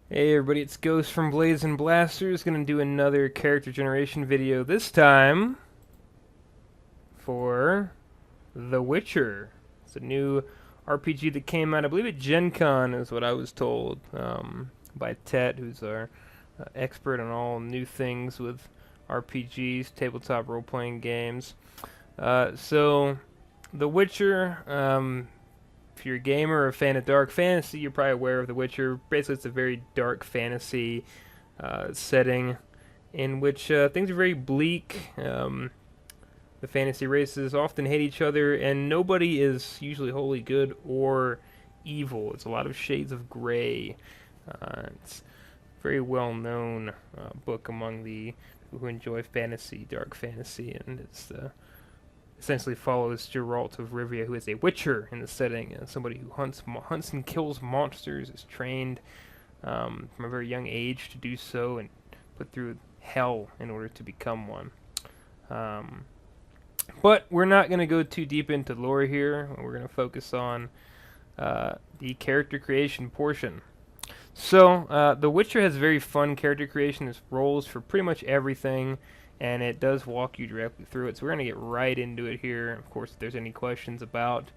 Hey everybody, it's Ghost from Blades and Blasters. Gonna do another character generation video, this time for The Witcher. It's a new RPG that came out, I believe at Gen Con is what I was told, by Tet, who's our expert on all new things with RPGs, tabletop role-playing games. So, The Witcher, if you're a gamer or a fan of dark fantasy, you're probably aware of The Witcher. Basically, it's a very dark fantasy setting in which things are very bleak. The fantasy races often hate each other, and nobody is usually wholly good or evil. It's a lot of shades of gray. It's a very well-known book among the people who enjoy fantasy, dark fantasy, and it's essentially follows Geralt of Rivia, who is a witcher in the setting, somebody who hunts and kills monsters, is trained from a very young age to do so, and put through hell in order to become one. Um, but we're not going to go too deep into lore here. We're going to focus on the character creation portion. So, The Witcher has very fun character creation. There's roles for pretty much everything, and it does walk you directly through it. So we're going to get right into it here. Of course, if there's any questions about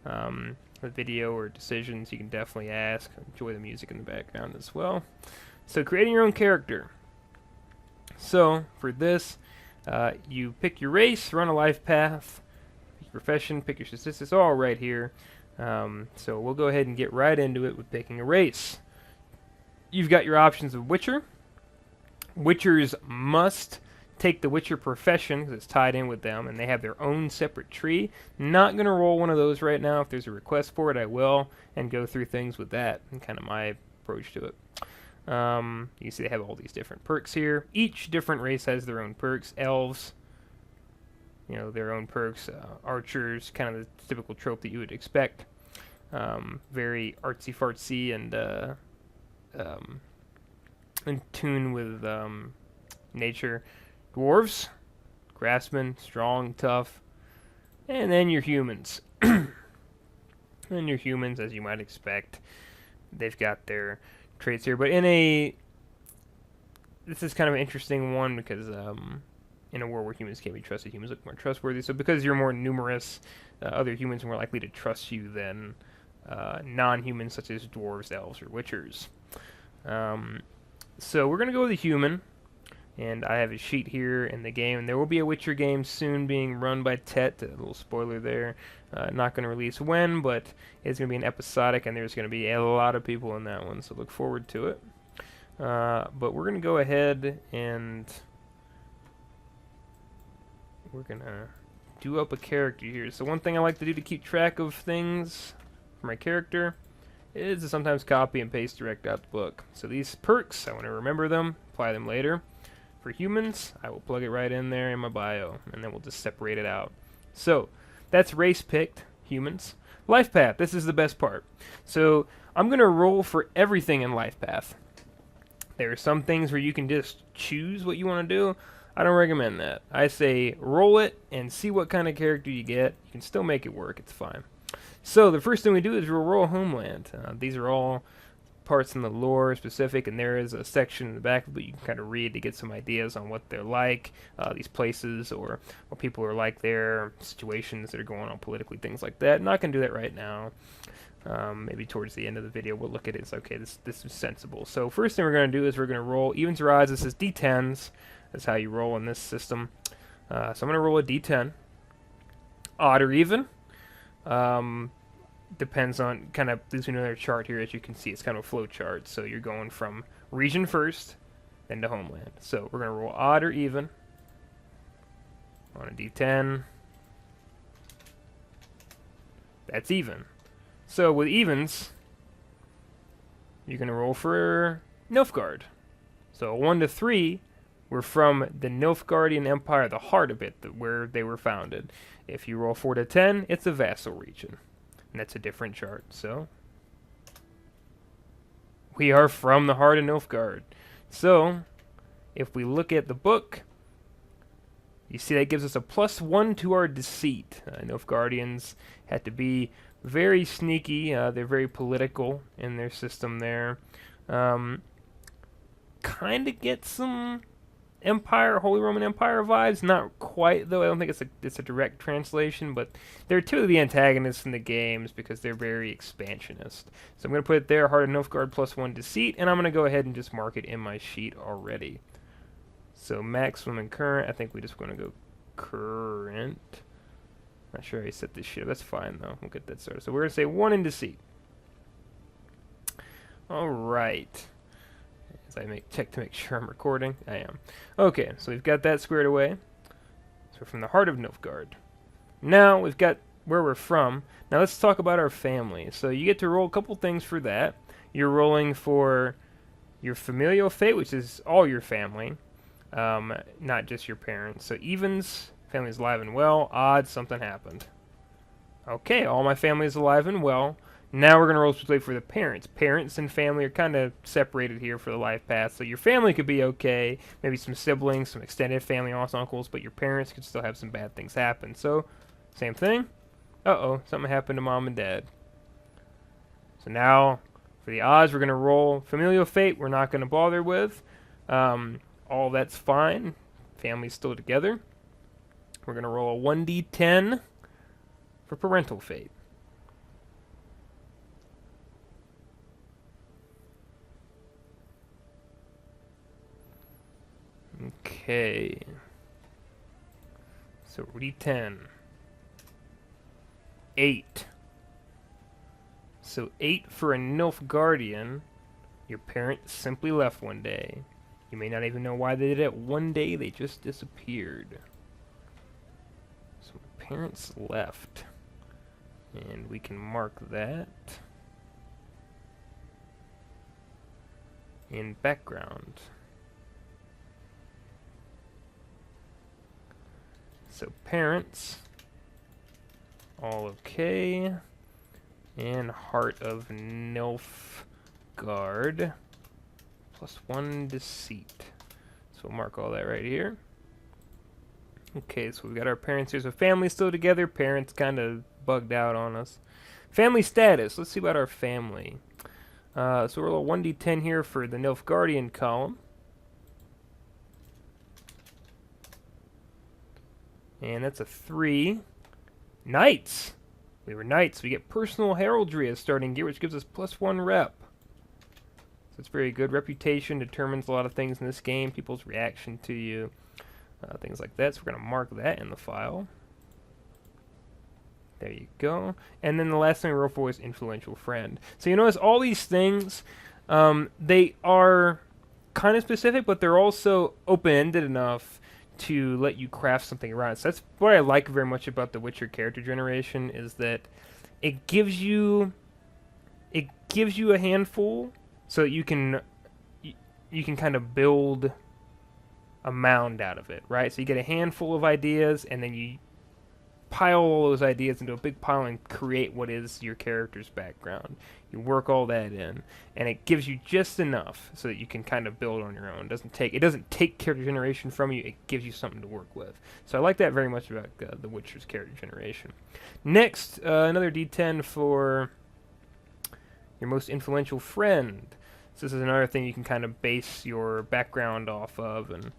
the video or decisions, you can definitely ask. Enjoy the music in the background as well. So, creating your own character. So, for this, you pick your race, run a life path, pick your profession, pick your statistics, all right here. So we'll go ahead and get right into it with picking a race. You've got your options of Witcher. Witchers must take the Witcher profession because it's tied in with them, and they have their own separate tree. Not going to roll one of those right now. If there's a request for it, I will, and go through things with that, and kind of my approach to it. You see they have all these different perks here. Each different race has their own perks. Elves, their own perks. Archers, kind of the typical trope that you would expect. Very artsy-fartsy and in tune with nature. Dwarves, craftsmen, strong, tough. And then your humans. And your humans, as you might expect, they've got their traits here. But this is kind of an interesting one because in a world where humans can't be trusted, humans look more trustworthy. So because you're more numerous, other humans are more likely to trust you than non-humans such as dwarves, elves, or witchers. So we're going to go with a human. And I have a sheet here in the game, and there will be a Witcher game soon being run by Tet. A little spoiler there. Not going to release when, but it's going to be an episodic, and there's going to be a lot of people in that one, so look forward to it. But we're going to go ahead and we're going to do up a character here. So one thing I like to do to keep track of things for my character is to sometimes copy and paste direct out the book. So these perks, I want to remember them, apply them later. For humans, I will plug it right in there in my bio, and then we'll just separate it out. So, that's race picked, humans. Life path, this is the best part. So, I'm going to roll for everything in life path. There are some things where you can just choose what you want to do. I don't recommend that. I say roll it and see what kind of character you get. You can still make it work, it's fine. So, the first thing we do is we'll roll homeland. These are all parts in the lore specific, and there is a section in the back that you can kind of read to get some ideas on what they're like, these places, or what people are like there, situations that are going on politically, things like that. Not going to do that right now. Maybe towards the end of the video we'll look at it. It's okay, this is sensible. So first thing we're going to do is we're going to roll evens or odds. This is d10s. That's how you roll in this system. So I'm going to roll a d10. Odd or even. Depends on kind of this another chart here. As you can see, it's kind of a flow chart. So you're going from region first, then to homeland. So we're going to roll odd or even on a d10. That's even. So with evens, you're going to roll for Nilfgaard. So 1 to 3, we're from the Nilfgaardian Empire, the heart of it, where they were founded. If you roll 4 to 10, it's a vassal region. And that's a different chart, so we are from the heart of Nilfgaard. So, if we look at the book, you see that gives us a +1 to our deceit. Nilfgaardians had to be very sneaky. They're very political in their system there. kind of get some Empire, Holy Roman Empire vibes. Not quite, though. I don't think it's a direct translation, but they're two of the antagonists in the games because they're very expansionist. So I'm going to put it there, Heart of Nilfgaard +1 Deceit, and I'm going to go ahead and just mark it in my sheet already. So maximum and current, I think we just want to go current. Not sure how you set this shit up. That's fine, though. We'll get that started. So we're going to say 1 in Deceit. Alright. As I check to make sure I'm recording. I am. Okay, so we've got that squared away. So we're from the Heart of Nilfgaard. Now we've got where we're from. Now let's talk about our family. So you get to roll a couple things for that. You're rolling for your familial fate, which is all your family, not just your parents. So evens, family's alive and well. Odds, something happened. Okay, all my family is alive and well. Now we're going to roll specifically for the parents. Parents and family are kind of separated here for the life path. So your family could be okay, maybe some siblings, some extended family, aunts, uncles, but your parents could still have some bad things happen. So, same thing. Uh-oh, something happened to mom and dad. So now, for the odds, we're going to roll familial fate. We're not going to bother with. All that's fine. Family's still together. We're going to roll a 1d10 for parental fate. Okay. So D10. 8. So 8 for a Nilfgaardian. Your parents simply left one day. You may not even know why they did it. One day they just disappeared. So parents left. And we can mark that in background. So parents, all okay, and Heart of Nilfgaard, +1 Deceit. So we'll mark all that right here. Okay, so we've got our parents here. So family's still together, parents kind of bugged out on us. Family status, let's see about our family. So we're a little 1d10 here for the Nilfgaardian column. And that's a 3. Knights! We were knights. We get personal heraldry as starting gear, which gives us +1 rep. So it's very good. Reputation determines a lot of things in this game. People's reaction to you. Things like that. So we're going to mark that in the file. There you go. And then the last thing we roll for is influential friend. So you notice all these things, they are kind of specific, but they're also open-ended enough to let you craft something around it. So that's what I like very much about the Witcher character generation, is that it gives you a handful so that you can kind of build a mound out of it, right? So you get a handful of ideas, and then you pile all those ideas into a big pile and create what is your character's background. You work all that in, and it gives you just enough so that you can kind of build on your own. It doesn't take character generation from you. It gives you something to work with. So I like that very much about The Witcher's character generation. Next, another D10 for your most influential friend. So this is another thing you can kind of base your background off of and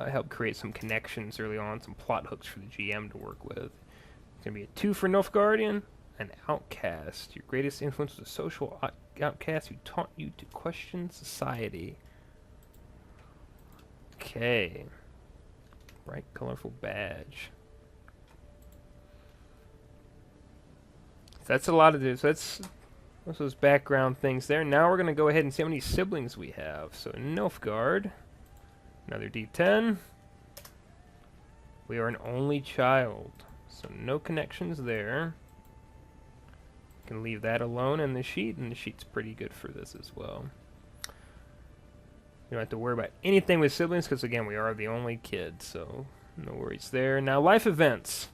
help create some connections early on, some plot hooks for the GM to work with. It's going to be a 2 for Nilfgaardian, an outcast. Your greatest influence was a social outcast who taught you to question society. Okay. Bright, colorful badge. So that's a lot of this. So that's those background things there. Now we're going to go ahead and see how many siblings we have. So Nilfgaard, another D10. We are an only child, so no connections there. Can leave that alone in the sheet, and the sheet's pretty good for this as well. You don't have to worry about anything with siblings, because again, we are the only kids, so no worries there. Now, life events.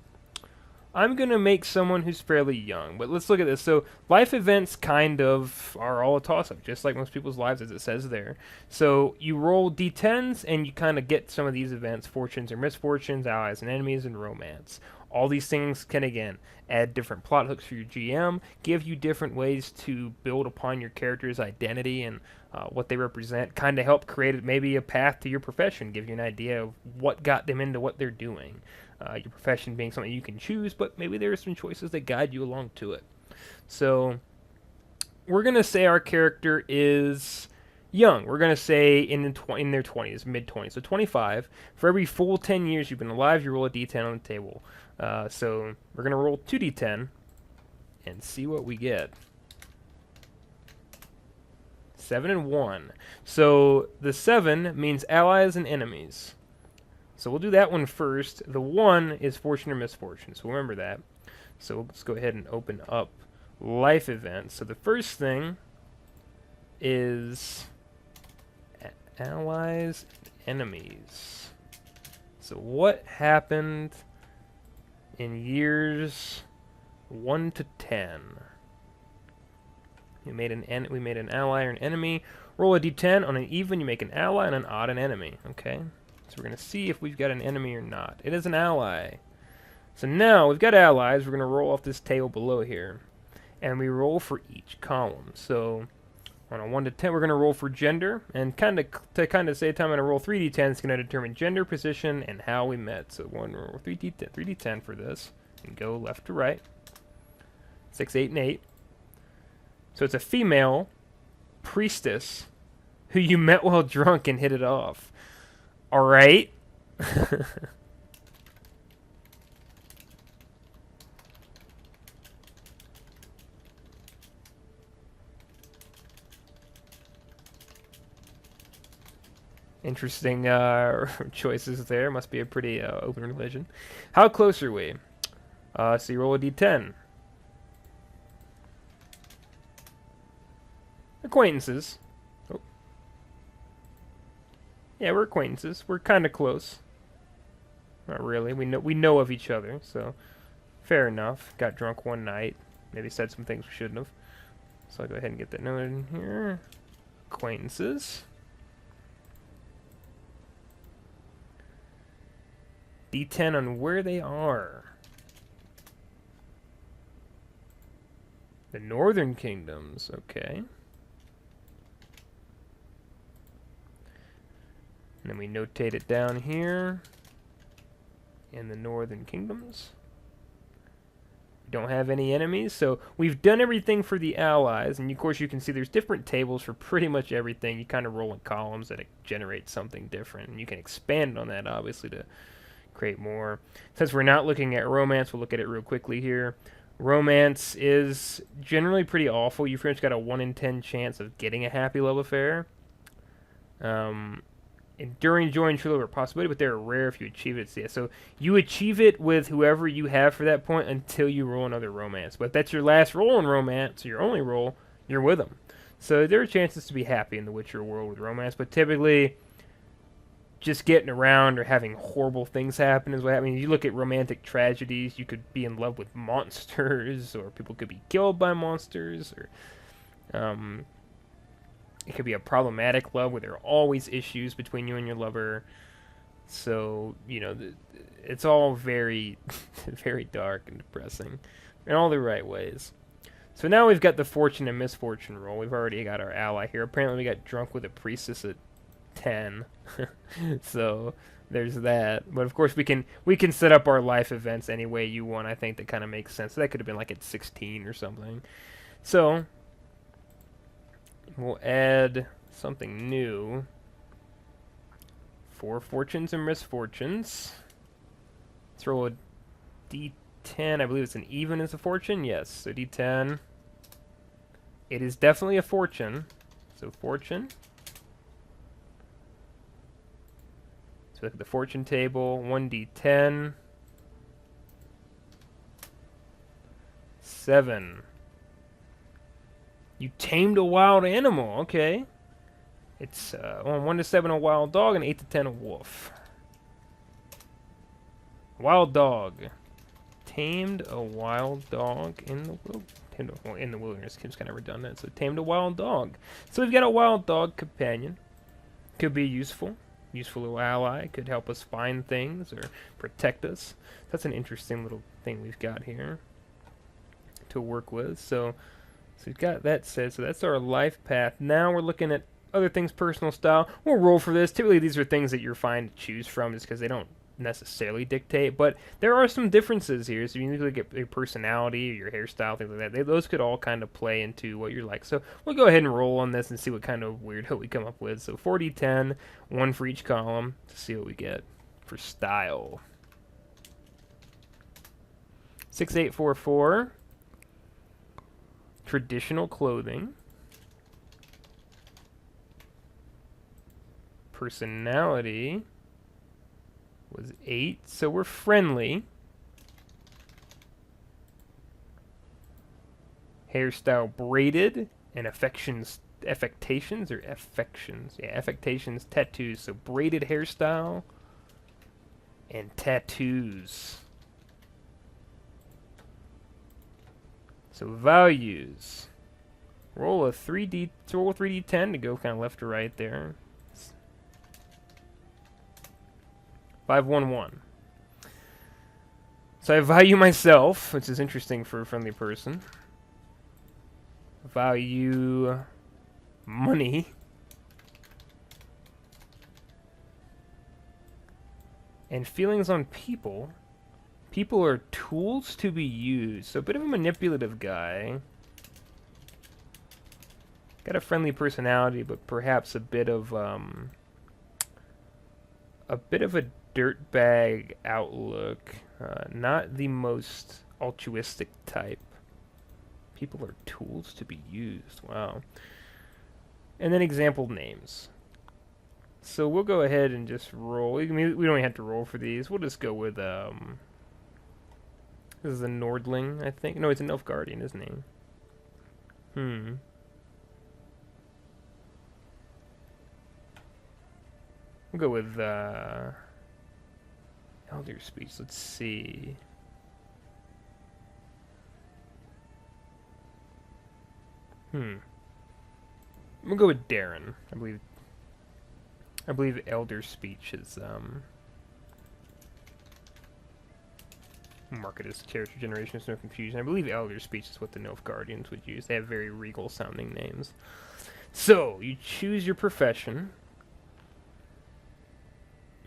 I'm going to make someone who's fairly young. But let's look at this. So life events kind of are all a toss-up, just like most people's lives, as it says there. So you roll d10s, and you kind of get some of these events: fortunes or misfortunes, allies and enemies, and romance. All these things can, again, add different plot hooks for your GM, give you different ways to build upon your character's identity and what they represent, kind of help create maybe a path to your profession, give you an idea of what got them into what they're doing. Your profession being something you can choose, but maybe there are some choices that guide you along to it. So we're going to say our character is young. We're going to say in their 20s, mid-20s. So 25. For every full 10 years you've been alive, you roll a d10 on the table. So we're going to roll 2d10 and see what we get. 7 and 1. So the 7 means allies and enemies. So we'll do that one first. The 1 is fortune or misfortune, so remember that. So let's go ahead and open up life events. So the first thing is allies and enemies. So what happened in years 1 to 10? We made an ally or an enemy. Roll a d10. On an even, you make an ally, and an odd, an enemy. Okay? So we're going to see if we've got an enemy or not. It is an ally. So now we've got allies. We're going to roll off this table below here. And we roll for each column. So on a 1 to 10, we're going to roll for gender. And to save time, I'm going to roll 3d10. It's going to determine gender, position, and how we met. So one roll 3d10 for this. And go left to right. 6, 8, and 8. So it's a female priestess who you met while drunk and hit it off. All right. Interesting choices there. Must be a pretty open religion. How close are we? So you roll a d10. Acquaintances. Oh. Yeah, we're acquaintances. We're kind of close. Not really. We know of each other, so fair enough. Got drunk one night. Maybe said some things we shouldn't have. So I'll go ahead and get that noted in here. Acquaintances. D10 on where they are. The Northern Kingdoms, okay. And then we notate it down here in the Northern Kingdoms. We don't have any enemies, so we've done everything for the allies, and of course you can see there's different tables for pretty much everything. You kind of roll in columns that generate something different, and you can expand on that, obviously, to create more. Since we're not looking at romance, we'll look at it real quickly here. Romance is generally pretty awful. You've pretty much got a 1 in 10 chance of getting a happy love affair. Enduring joy and true love are a possibility, but they're rare if you achieve it. Yeah, so you achieve it with whoever you have for that point until you roll another romance. But if that's your last roll in romance, or your only roll, you're with them. So there are chances to be happy in the Witcher world with romance, but typically just getting around or having horrible things happen is what happens. You look at romantic tragedies, you could be in love with monsters, or people could be killed by monsters, or it could be a problematic love where there are always issues between you and your lover. So, you know, it's all very, very dark and depressing in all the right ways. So now we've got the fortune and misfortune roll. We've already got our ally here. Apparently we got drunk with a priestess at 10. So there's that. But of course we can set up our life events any way you want. I think that kind of makes sense. So that could have been like at 16 or something. So we'll add something new for fortunes and misfortunes. Let's roll a d10. I believe it's an even as a fortune. Yes, so d10. It is definitely a fortune. So fortune. So look at the fortune table. 1d10. 7. You tamed a wild animal. Okay. It's 1 to 7 a wild dog and 8 to 10 a wolf. Wild dog. tamed a wild dog in the wilderness. Seems kind of redundant. So tamed a wild dog. So we've got a wild dog companion. Could be useful. Useful little ally. Could help us find things or protect us. That's an interesting little thing we've got here to work with. So we've got that said. So that's our life path. Now we're looking at other things, personal style. We'll roll for this. Typically these are things that you're fine to choose from just because they don't necessarily dictate, but there are some differences here. So you need to look at your personality, your hairstyle, things like that. Those could all kind of play into what you're like. So we'll go ahead and roll on this and see what kind of weirdo we come up with. So 4d10, one for each column to see what we get for style. 6844. Traditional clothing. Personality was 8, so we're friendly. Hairstyle braided, and affectations, tattoos. So braided hairstyle and tattoos. So values. Roll 3d10 to go kind of left to right there. 511. So I value myself, which is interesting for a friendly person. Value money. And feelings on people. People are tools to be used. So a bit of a manipulative guy. Got a friendly personality, but perhaps a bit of a dirtbag outlook. Not the most altruistic type. People are tools to be used. Wow. And then example names. So we'll go ahead and just roll. We don't even have to roll for these. We'll just go with this is a Nordling, I think. No, it's an Elf Guardian, isn't he? We'll go with Elder Speech. Let's see. We'll go with Darren. I believe Elder Speech is market as character generation, there's no confusion. I believe Elder Speech is what the Nilf Guardians would use. They have very regal sounding names. So you choose your profession.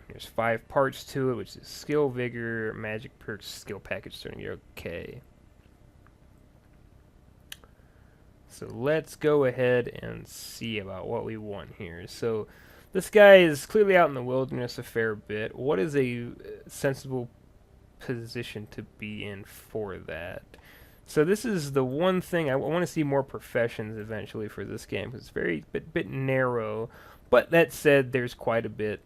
There's 5 parts to it, which is skill, vigor, magic perks, skill package, starting you're okay. So let's go ahead and see about what we want here. So this guy is clearly out in the wilderness a fair bit. What is a sensible position to be in for that? So this is the one thing I want to see more professions eventually for this game, because it's very bit narrow. But that said, there's quite a bit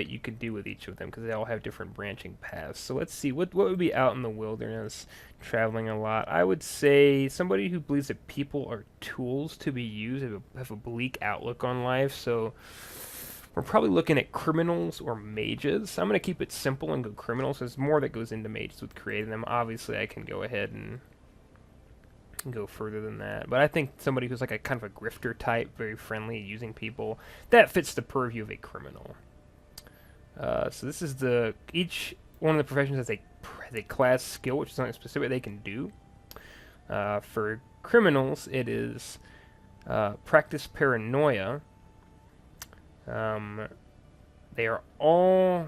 you could do with each of them, because they all have different branching paths. So let's see, what would be out in the wilderness, traveling a lot? I would say somebody who believes that people are tools to be used, have a bleak outlook on life. So we're probably looking at criminals or mages. I'm going to keep it simple and go criminals. There's more that goes into mages with creating them. Obviously, I can go ahead and go further than that. But I think somebody who's like a kind of a grifter type, very friendly, using people, that fits the purview of a criminal. So this is each one of the professions has a class skill, which is something specific they can do. For criminals, it is practice paranoia. They are all...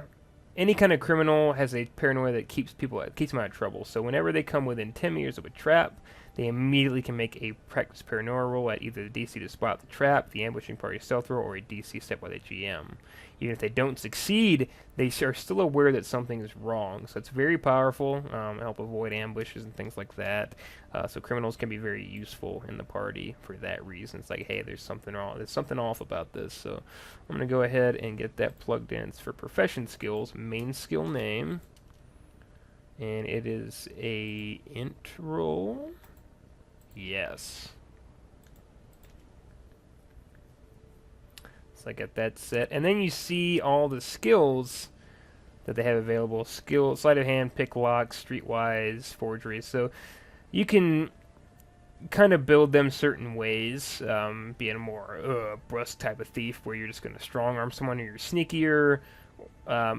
Any kind of criminal has a paranoia that keeps them out of trouble. So whenever they come within 10 meters of a trap, they immediately can make a practice paranoia roll at either the DC to spot the trap, the ambushing party stealth roll, or a DC set by the GM. Even if they don't succeed, they are still aware that something is wrong. So it's very powerful, help avoid ambushes and things like that. So criminals can be very useful in the party for that reason. It's like, hey, there's something wrong. There's something off about this. So I'm going to go ahead and get that plugged in. It's for profession skills, main skill name. And it is a int roll. Yes. So I got that set. And then you see all the skills that they have available. Skill, sleight of hand, pick locks, streetwise, forgery. So you can kind of build them certain ways, being a more brusque type of thief where you're just going to strong arm someone, or you're sneakier,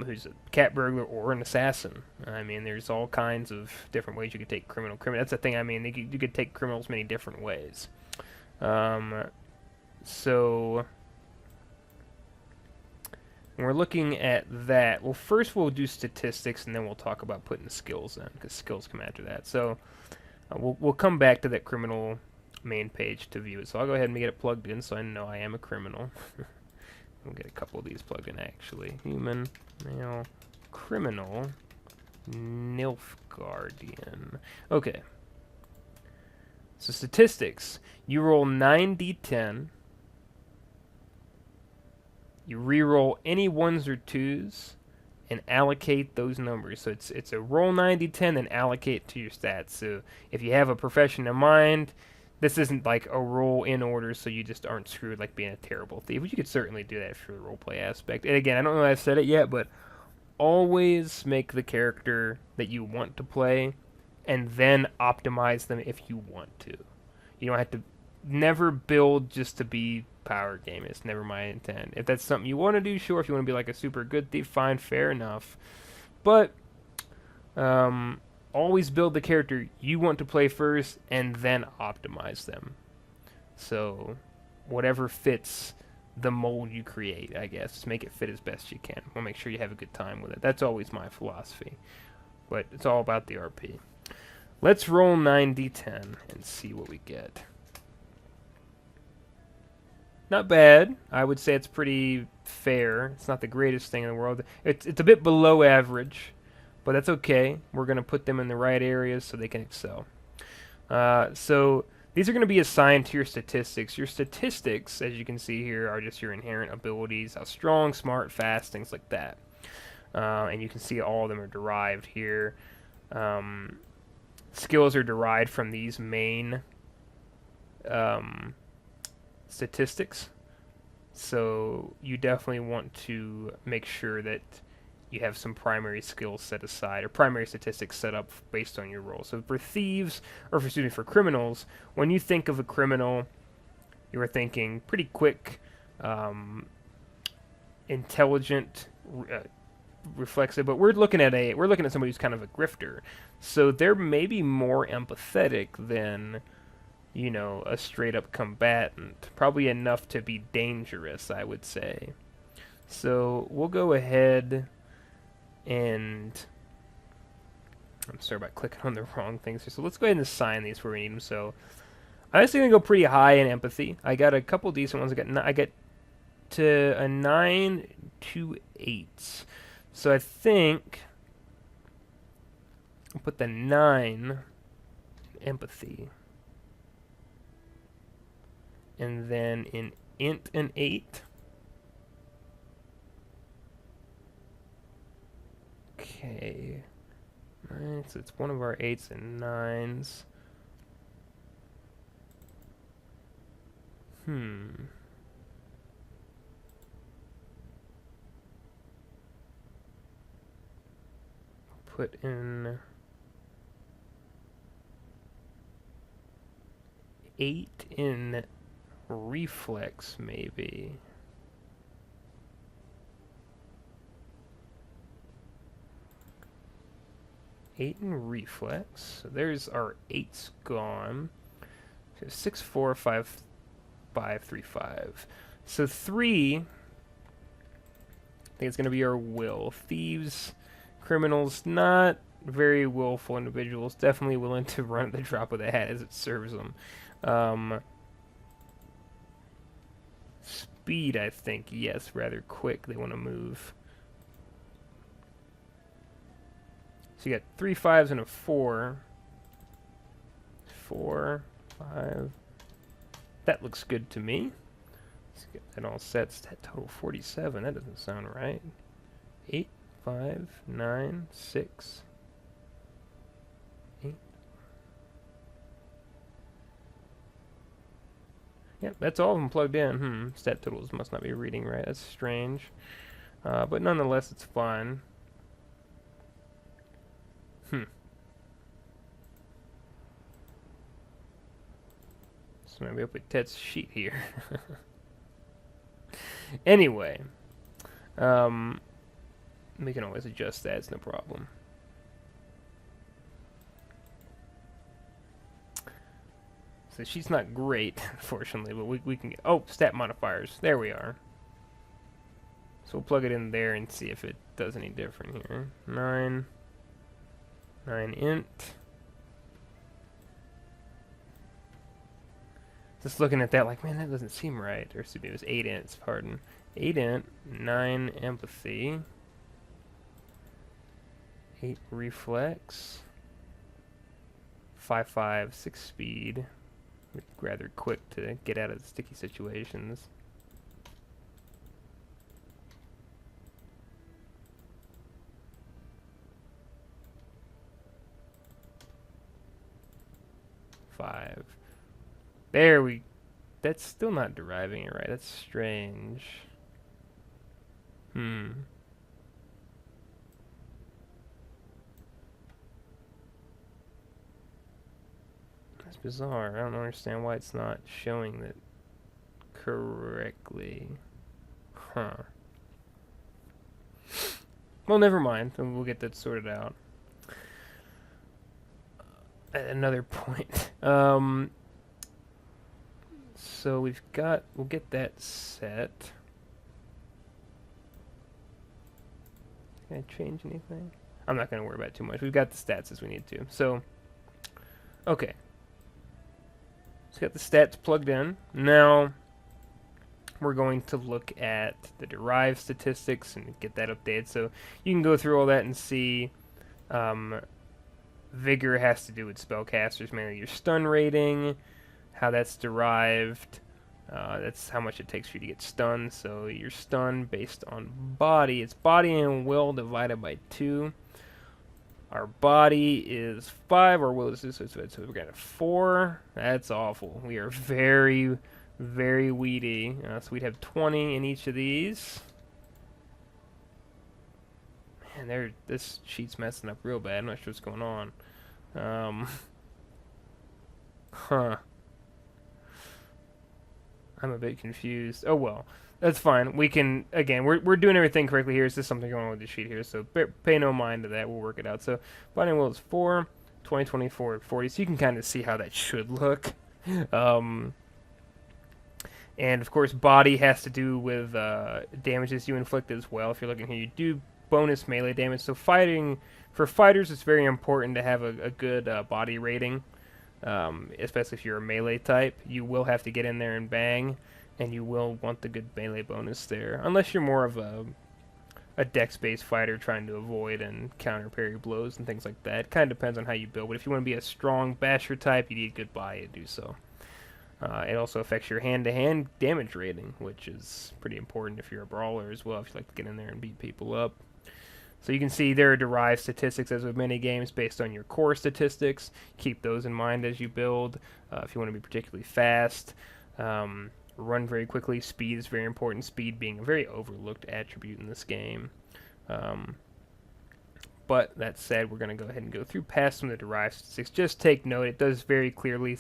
who's a cat burglar or an assassin. I mean, there's all kinds of different ways you could take criminal. That's the thing. I mean, you could take criminals many different ways. So when we're looking at that, well, first we'll do statistics, and then we'll talk about putting the skills in, because skills come after that. So we'll come back to that criminal main page to view it. So I'll go ahead and get it plugged in, so I know I am a criminal. We'll get a couple of these plugged in, actually. Human, male, criminal, Nilfgaardian. Okay. So statistics. You roll 9d10. You re-roll any 1s or 2s and allocate those numbers. So it's a roll 9d10 and allocate to your stats. So if you have a profession in mind, this isn't like a roll in order so you just aren't screwed like being a terrible thief. But you could certainly do that for the roleplay aspect. And again, I don't know if I've said it yet, but always make the character that you want to play and then optimize them if you want to. You don't have to never build just to be power game. It's never my intent. If that's something you want to do, sure. If you want to be like a super good thief, fine, fair enough. But always build the character you want to play first and then optimize them. So whatever fits the mold you create, I guess. Just make it fit as best you can. We'll make sure you have a good time with it. That's always my philosophy. But it's all about the RP. Let's roll 9d10 and see what we get. Not bad. I would say it's pretty fair. It's not the greatest thing in the world. It's a bit below average, but that's okay. We're going to put them in the right areas so they can excel. So these are going to be assigned to your statistics. Your statistics, as you can see here, are just your inherent abilities, how strong, smart, fast, things like that. And you can see all of them are derived here. Skills are derived from these main statistics. So you definitely want to make sure that you have some primary skills set aside, or primary statistics set up based on your role. So for thieves, or for criminals, when you think of a criminal, you are thinking pretty quick, intelligent, reflexive. But we're looking at somebody who's kind of a grifter. So they're maybe more empathetic than, you know, a straight-up combatant. Probably enough to be dangerous, I would say. So we'll go ahead and... I'm sorry about clicking on the wrong things here. So let's go ahead and assign these where we need them. So I'm actually going to go pretty high in empathy. I got a couple decent ones. I got to a 9 to 8. So I think I'll put the 9 empathy. And then in int an 8. Okay. Alright, so it's one of our 8s and 9s. Put in 8 in reflex, maybe. Eight in reflex. So there's our 8's gone. So 6, 4, 5, 5, 3, 5. So 3, I think it's going to be our will. Thieves, criminals, not very willful individuals. Definitely willing to run at the drop of the hat as it serves them. Speed, I think, yes, rather quick. They want to move. So you got 3 5s and a 4. 4, 5. That looks good to me. Let's get that all set. Stat total 47. That doesn't sound right. 8, 5, 9, 6, 8. Yep, that's all of them plugged in. Stat totals must not be reading right. That's strange. But nonetheless, it's fine. Hmm. So maybe up with Ted's sheet here. Anyway, um, we can always adjust that. It's no problem. So she's not great, unfortunately, but we can get... Oh, stat modifiers. There we are. So we'll plug it in there and see if it does any different here. 9 int. Just looking at that like, man, that doesn't seem right. Or excuse me, it was 8 ints, pardon. 8 int, 9 empathy, 8 reflex, 5 6 speed. Rather quick to get out of sticky situations. There we... That's still not deriving it right. That's strange. That's bizarre. I don't understand why it's not showing that correctly. Huh. Well, never mind. We'll get that sorted out. Another point. So we'll get that set. Can I change anything? I'm not going to worry about it too much. We've got the stats as we need to. So, okay. So got the stats plugged in. Now, we're going to look at the derived statistics and get that updated. So you can go through all that and see vigor has to do with spellcasters, mainly your stun rating, how that's derived. That's how much it takes for you to get stunned. So your stun based on body, it's body and will divided by 2. Our body is 5, our will is so we're going to 4. That's awful. We are very, very weedy. So we'd have 20 in each of these. Man, this sheet's messing up real bad. I'm not sure what's going on. Huh. I'm a bit confused. Oh well, that's fine. We can, again, we're doing everything correctly here. It's just something going on with the sheet here, so pay no mind to that. We'll work it out. So body and will is 4, 20, 24, 40. So you can kind of see how that should look. And of course, body has to do with damages you inflict as well. If you're looking here, you do bonus melee damage. So for fighters, it's very important to have a good body rating. Especially if you're a melee type, you will have to get in there and bang, and you will want the good melee bonus there. Unless you're more of a dex-based fighter trying to avoid and counter parry blows and things like that. It kind of depends on how you build, but if you want to be a strong basher type, you need good body to do so. It also affects your hand-to-hand damage rating, which is pretty important if you're a brawler as well, if you like to get in there and beat people up. So you can see there are derived statistics as with many games based on your core statistics. Keep those in mind as you build. If you want to be particularly fast, run very quickly. Speed is very important. Speed being a very overlooked attribute in this game. But that said, we're going to go ahead and go through past some of the derived statistics. Just take note, it does very clearly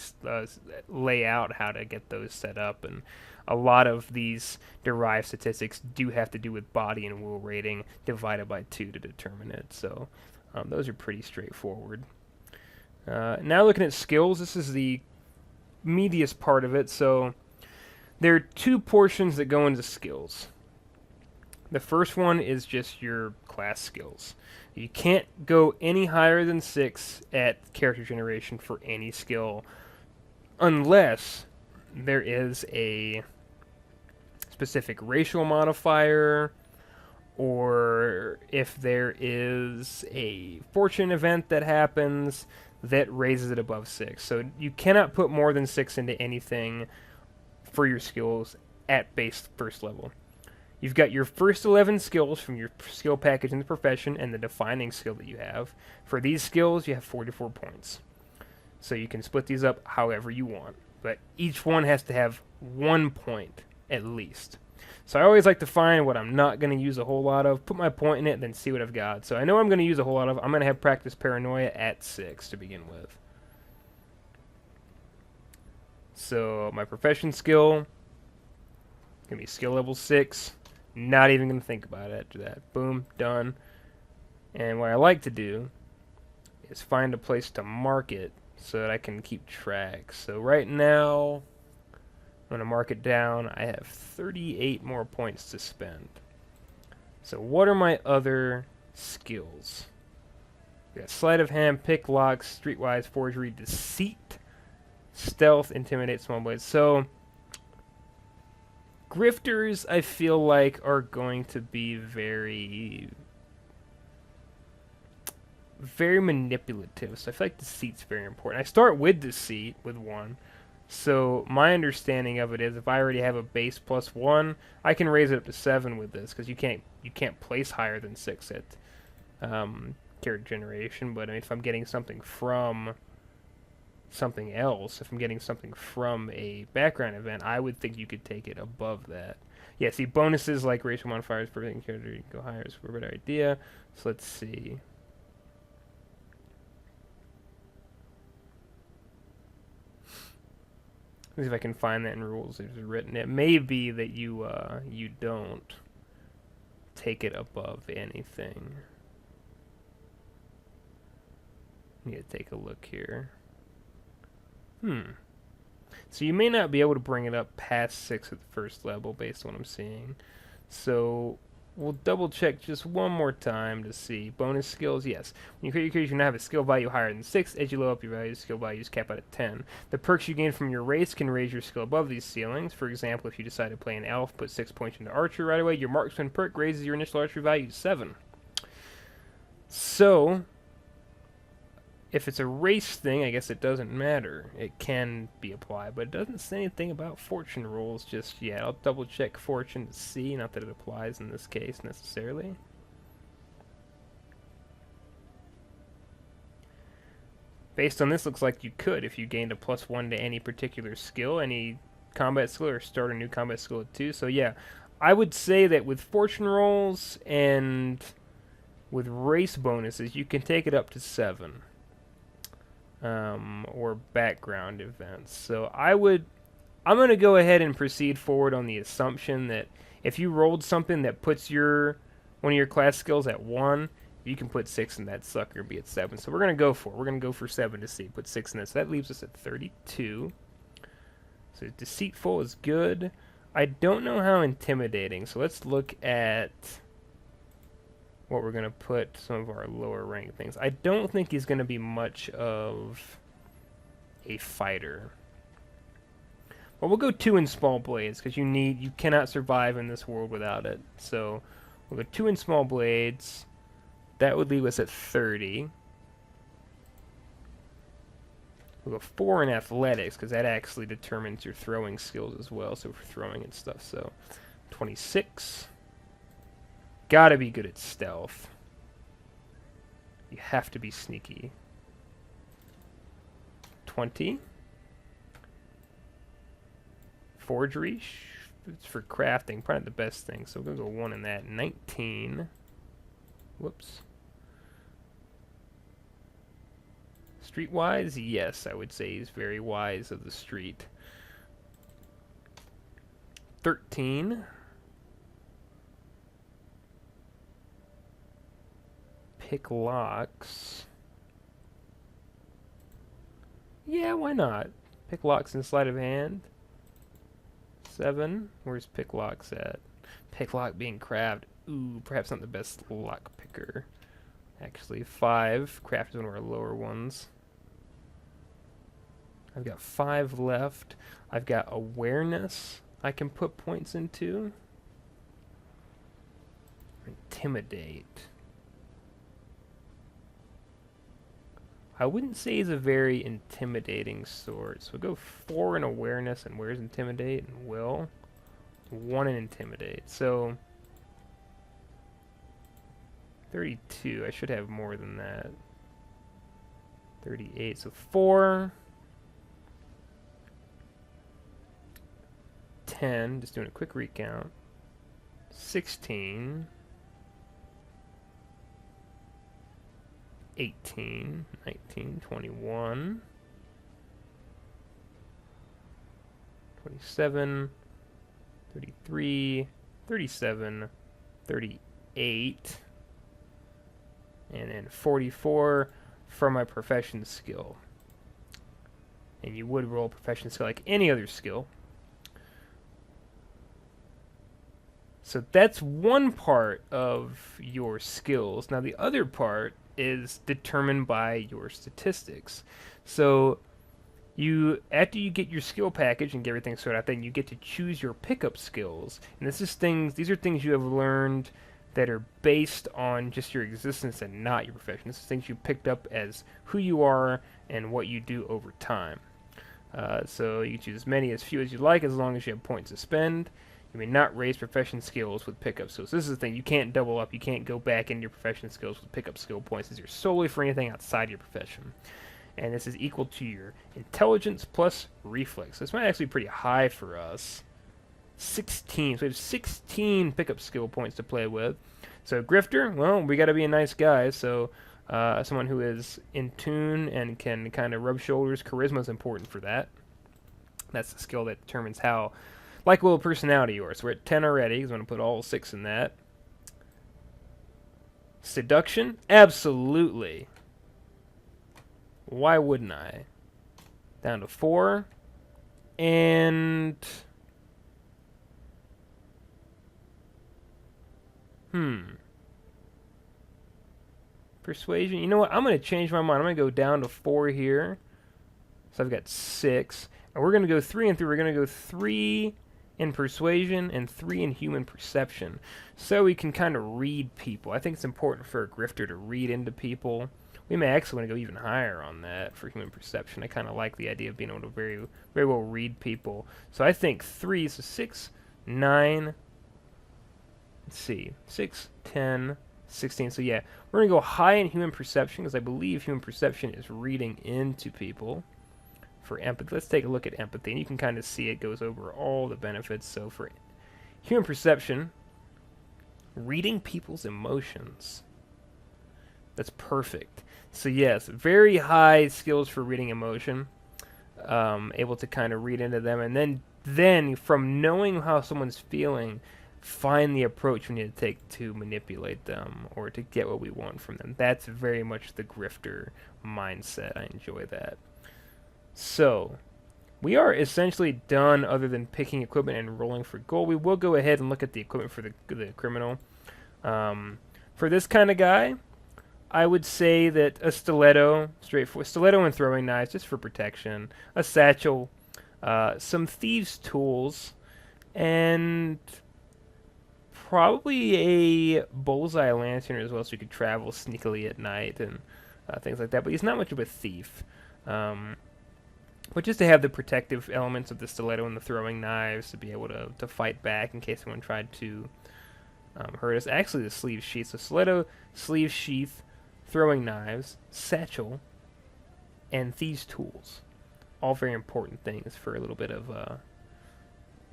lay out how to get those set up, and a lot of these derived statistics do have to do with body and will rating divided by 2 to determine it. So those are pretty straightforward. Now looking at skills, this is the meatiest part of it. So there are 2 portions that go into skills. The first one is just your class skills. You can't go any higher than 6 at character generation for any skill unless there is a specific racial modifier, or if there is a fortune event that happens that raises it above 6. So you cannot put more than 6 into anything for your skills at base first level. You've got your first 11 skills from your skill package in the profession and the defining skill that you have. For these skills, you have 44 points. So you can split these up however you want, but each one has to have 1 point at least. So I always like to find what I'm not going to use a whole lot of, put my point in it, then see what I've got. So I know I'm going to use a whole lot of. I'm going to have practice paranoia at 6 to begin with. So my profession skill, going to be skill level 6. Not even going to think about it after that. Boom, done. And what I like to do is find a place to mark it so that I can keep track. So right now, I'm going to mark it down. I have 38 more points to spend. So what are my other skills? We got sleight of hand, pick locks, streetwise, forgery, deceit, stealth, intimidate, small blades. So grifters, I feel like, are going to be very manipulative. So I feel like deceit's very important. I start with deceit with 1. So my understanding of it is if I already have a base plus 1, I can raise it up to 7 with this because you can't place higher than 6 at character generation. But I mean, if I'm getting something from something else, if I'm getting something from a background event, I would think you could take it above that. Yeah, see, bonuses like racial modifiers for everything character, you can go higher is a better idea. So let's see. Let's see if I can find that in rules. It's written. It may be that you don't take it above anything. Need to take a look here. So you may not be able to bring it up past 6 at the first level based on what I'm seeing. So we'll double check just one more time to see. Bonus skills, yes. When you create your character, you now have a skill value higher than 6. As you level up your values, skill values cap out at 10. The perks you gain from your race can raise your skill above these ceilings. For example, if you decide to play an elf, put 6 points into archer right away, your marksman perk raises your initial archery value to 7. So if it's a race thing, I guess it doesn't matter. It can be applied, but it doesn't say anything about fortune rules just yet. I'll double check fortune to see, not that it applies in this case necessarily. Based on this, looks like you could if you gained a +1 to any particular skill, any combat skill, or start a new combat skill at 2. So yeah, I would say that with fortune rolls and with race bonuses, you can take it up to 7. Or background events. So I'm going to go ahead and proceed forward on the assumption that if you rolled something that puts one of your class skills at 1, you can put 6 in that sucker and be at 7. So we're going to go for 7 to see. Put 6 in this. So that leaves us at 32. So deceitful is good. I don't know how intimidating. So let's look at what we're going to put some of our lower ranked things. I don't think he's going to be much of a fighter. But we'll go 2 in small blades because you cannot survive in this world without it. So we'll go 2 in small blades. That would leave us at 30. We'll go 4 in athletics because that actually determines your throwing skills as well. So for throwing and stuff. So 26. Gotta be good at stealth. You have to be sneaky. 20. Forgery. It's for crafting. Probably the best thing. So we're going to go 1 in that. 19. Whoops. Streetwise? Yes, I would say he's very wise of the street. 13. Pick locks. Yeah, why not? Pick locks and sleight of hand. 7. Where's pick locks at? Pick lock being craft. Ooh, perhaps not the best lock picker. Actually, 5. Craft is one of our lower ones. I've got 5 left. I've got awareness I can put points into. Intimidate. I wouldn't say he's a very intimidating sword. So we'll go 4 in awareness, and where's intimidate? And will. 1 in intimidate. So 32. I should have more than that. 38. So 4. 10. Just doing a quick recount. 16, 18, 19, 21, 27, 33, 37, 38, and then 44 for my profession skill. And you would roll profession skill like any other skill. So that's one part of your skills. Now the other part is determined by your statistics. So after you get your skill package and get everything sorted out, then you get to choose your pickup skills. And these are things you have learned that are based on just your existence and not your profession. This is things you picked up as who you are and what you do over time. So you can choose as many as few as you like, as long as you have points to spend. You may not raise profession skills with pickup skills. This is the thing, you can't double up, you can't go back into your profession skills with pickup skill points. These are solely for anything outside your profession. And this is equal to your intelligence plus reflex. This might actually be pretty high for us. 16. So we have 16 pickup skill points to play with. So Grifter, well, we got to be a nice guy. So someone who is in tune and can kind of rub shoulders. Charisma is important for that. That's the skill that determines how likable personality you are. So we're at 10 already, because I'm going to put all 6 in that. Seduction? Absolutely. Why wouldn't I? Down to 4. And... Persuasion. You know what? I'm going to change my mind. I'm going to go down to 4 here. So I've got 6. And we're going to go 3 and 3. We're going to go 3 in persuasion and 3 in human perception. So we can kind of read people. I think it's important for a grifter to read into people. We may actually want to go even higher on that for human perception. I kind of like the idea of being able to very, very well read people. So I think 3, so 6, 9, let's see, 6, 10, 16. So yeah, we're going to go high in human perception because I believe human perception is reading into people. For empathy, let's take a look at empathy, and you can kind of see it goes over all the benefits. So for human perception, reading people's emotions. That's perfect. So yes, very high skills for reading emotion. Able to kind of read into them, and then from knowing how someone's feeling, find the approach we need to take to manipulate them or to get what we want from them. That's very much the grifter mindset. I enjoy that. So, we are essentially done other than picking equipment and rolling for gold. We will go ahead and look at the equipment for the criminal. For this kind of guy, I would say that a stiletto, straightforward, stiletto and throwing knives just for protection, a satchel, some thieves' tools, and probably a bullseye lantern as well, so you could travel sneakily at night and things like that. But he's not much of a thief. But just to have the protective elements of the stiletto and the throwing knives to be able to fight back in case someone tried to hurt us. Actually, the sleeve sheath. So stiletto, sleeve sheath, throwing knives, satchel, and thieves' tools. All very important things for a little bit of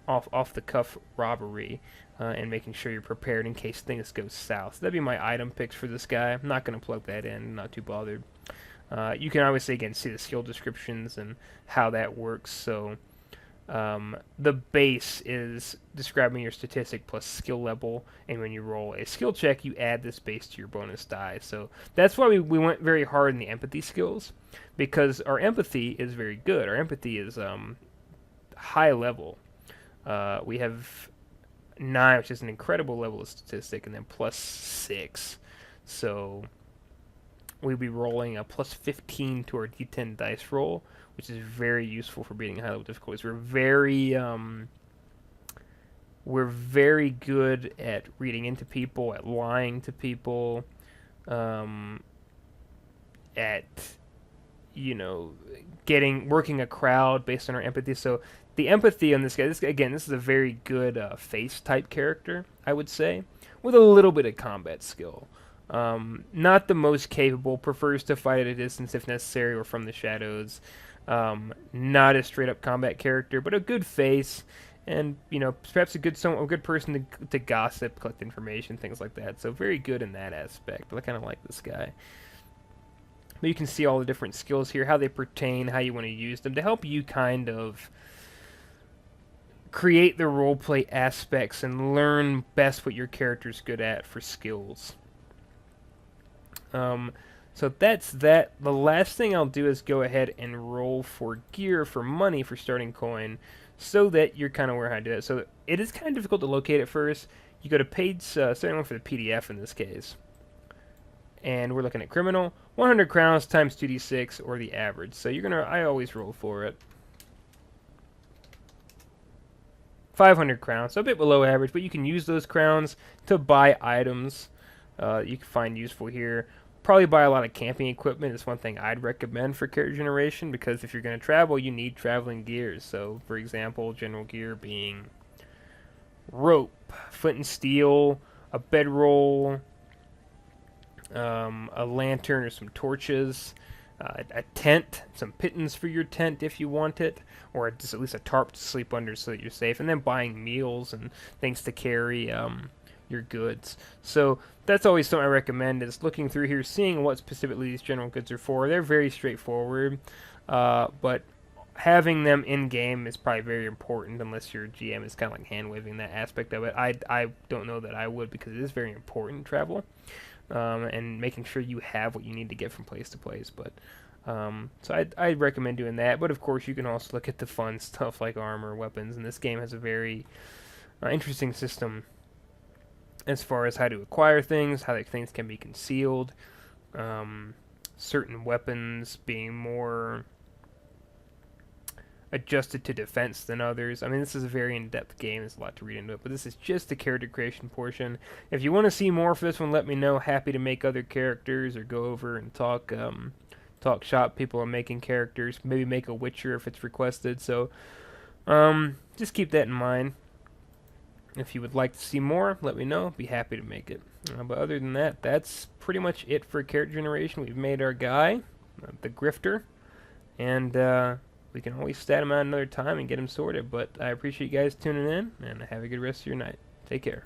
off-the-cuff robbery and making sure you're prepared in case things go south. So that'd be my item picks for this guy. I'm not going to plug that in. Not too bothered. You can obviously, again, see the skill descriptions and how that works. So the base is describing your statistic plus skill level, and when you roll a skill check, you add this base to your bonus die. So that's why we went very hard in the empathy skills, because our empathy is very good. Our empathy is high level. We have 9, which is an incredible level of statistic, and then plus 6. So we'll be rolling a plus 15 to our D10 dice roll, which is very useful for beating high-level difficulties. We're very good at reading into people, at lying to people, at working a crowd based on our empathy. So the empathy on this guy, this is a very good face type character, I would say, with a little bit of combat skill. Not the most capable, prefers to fight at a distance if necessary or from the shadows. Not a straight up combat character, but a good face and perhaps a good person to gossip, collect information, things like that. So very good in that aspect. But I kind of like this guy. But you can see all the different skills here, how they pertain, how you want to use them to help you kind of create the roleplay aspects and learn best what your character's good at for skills. So that's that. The last thing I'll do is go ahead and roll for gear, for money, for starting coin, so that you're kind of aware how to do it. So it is kind of difficult to locate at first. You go to page, starting one for the PDF in this case. And we're looking at criminal, 100 crowns times 2d6, or the average. So I always roll for it. 500 crowns, so a bit below average, but you can use those crowns to buy items you can find useful here. Probably buy a lot of camping equipment is one thing I'd recommend for character generation, because if you're going to travel, you need traveling gears. So, for example, general gear being rope, flint and steel, a bedroll, a lantern or some torches, a tent, some pittance for your tent if you want it, or just at least a tarp to sleep under so that you're safe, and then buying meals and things to carry your goods. So that's always something I recommend, is looking through here, seeing what specifically these general goods are for. They're very straightforward, but having them in-game is probably very important, unless your GM is kind of like hand-waving that aspect of it. I don't know that I would, because it is very important, travel. And making sure you have what you need to get from place to place. But so I'd recommend doing that. But of course, you can also look at the fun stuff like armor, weapons, and this game has a very interesting system as far as how to acquire things, how things can be concealed, certain weapons being more adjusted to defense than others. I mean, this is a very in-depth game. There's a lot to read into it, but this is just the character creation portion. If you want to see more for this one, let me know. Happy to make other characters or go over and talk shop. People are making characters. Maybe make a Witcher if it's requested. So just keep that in mind. If you would like to see more, let me know. Be happy to make it. But other than that, that's pretty much it for character generation. We've made our guy, the Grifter, and we can always stat him out another time and get him sorted. But I appreciate you guys tuning in, and have a good rest of your night. Take care.